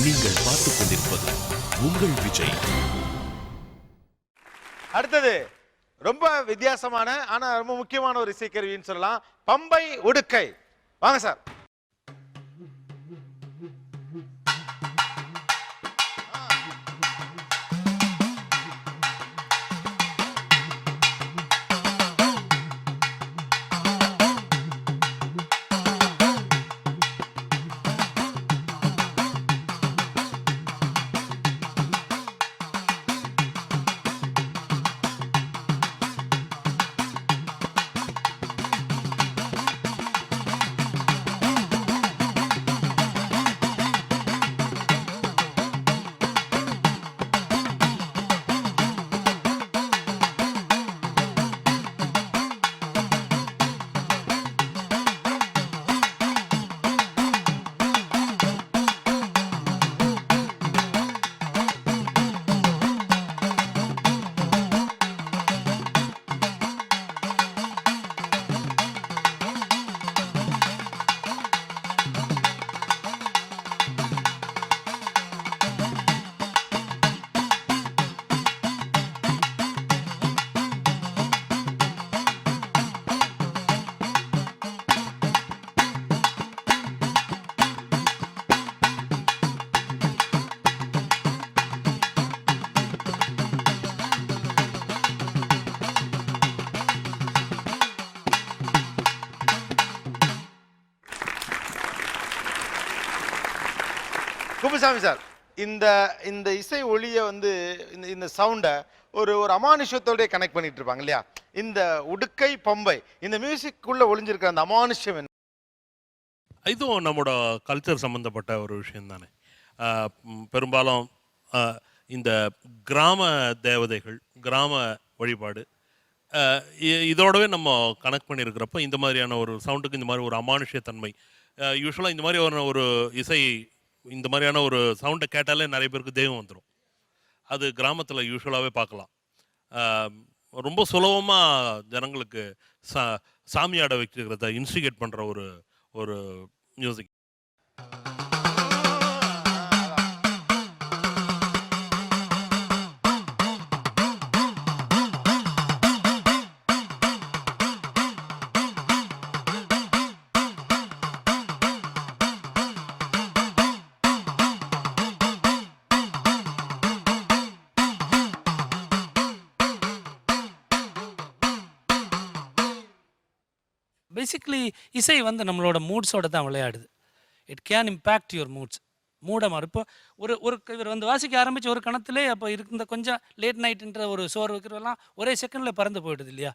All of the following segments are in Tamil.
நீங்கள் பார்த்துக் கொண்டிருப்பது உங்கள் விஜய். அடுத்தது ரொம்ப வித்தியாசமான ஆனா ரொம்ப முக்கியமான ஒரு இசைக்கருவின்னு சொல்லலாம். பம்பை உடுக்கை. வாங்க சார். குப்புசாமி சார், இந்த இந்த இசை ஒளியை வந்து இந்த சவுண்டை ஒரு ஒரு அமானுஷத்தோட கனெக்ட் பண்ணிட்டு இருப்பாங்க இல்லையா? இந்த உடுக்கை பம்பை இந்த மியூசிக்குள்ள ஒளிஞ்சிருக்கிற அந்த அமானுஷம் என்ன? இதுவும் நம்மளோட கல்ச்சர் சம்மந்தப்பட்ட ஒரு விஷயம் தானே. பெரும்பாலும் இந்த கிராம தேவதைகள், கிராம வழிபாடு இதோடவே நம்ம கனெக்ட் பண்ணியிருக்கிறப்போ இந்த மாதிரியான ஒரு சவுண்டுக்கு இந்த மாதிரி ஒரு அமானுஷ்யத்தன்மை. யூஸ்வலாக இந்த மாதிரி ஒரு இசை, இந்த மாதிரியான ஒரு சவுண்டை கேட்டாலே நிறைய பேருக்கு தெய்வம் வந்துடும். அது கிராமத்தில் யூஸ்வலாகவே பார்க்கலாம். ரொம்ப சுலபமாக ஜனங்களுக்கு சாமியாட வைக்கிறத இன்ஸ்டிகேட் பண்ணுற ஒரு மியூசிக். பேசிக்லி இசை வந்து நம்மளோட மூட்ஸோட தான் விளையாடுது. It can impact your moods. மூட மாறும். இப்போ இவர் வந்து வாசிக்க ஆரம்பித்து ஒரு கணத்திலே அப்போ இந்த கொஞ்சம் லேட் நைட்டுன்ற ஒரு சோறு வைக்கிறதெல்லாம் ஒரே செகண்டில் பறந்து போயிடுது இல்லையா?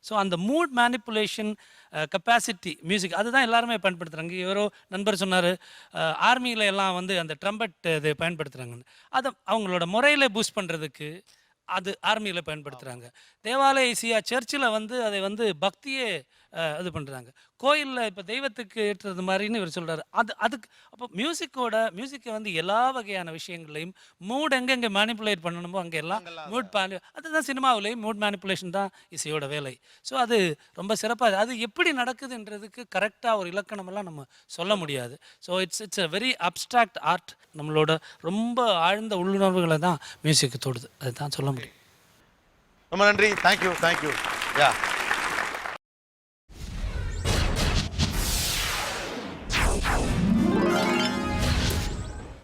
ஸோ அந்த மூட் மேனிப்புலேஷன் கெப்பாசிட்டி மியூசிக் அதுதான் எல்லாருமே பயன்படுத்துகிறாங்க. இவரோ நண்பர் சொன்னார், ஆர்மியில் எல்லாம் வந்து அந்த ட்ரம்பட் இது பயன்படுத்துகிறாங்கன்னு. அதை அவங்களோட முறையில் பூஸ்ட் பண்ணுறதுக்கு அது ஆர்மியில் பயன்படுத்துகிறாங்க. தேவாலய இசையா சர்ச்சில் வந்து அதை வந்து பக்தியே இது பண்ணுறாங்க. கோயிலில் இப்போ தெய்வத்துக்கு ஏற்றுறது மாதிரின்னு இவர் சொல்கிறார். அதுக்கு அப்போ மியூசிக்கை வந்து எல்லா வகையான விஷயங்களையும் மூட் எங்கெங்கே மேனிப்புலேட் பண்ணணுமோ அங்கே எல்லாம் அதுதான் சினிமாவிலேயும் மூட் மேனிப்புலேஷன் தான் இசையோட வேலை. ஸோ அது ரொம்ப சிறப்பாக அது எப்படி நடக்குதுன்றதுக்கு கரெக்டாக ஒரு இலக்கணமெல்லாம் நம்ம சொல்ல முடியாது. So it's a very abstract art. நம்மளோட ரொம்ப ஆழ்ந்த உள்ளுணர்வுகளை தான் மியூசிக்கு தொடுது. அதுதான் சொல்ல முடியும். ரொம்ப நன்றி. தேங்க்யூ. யா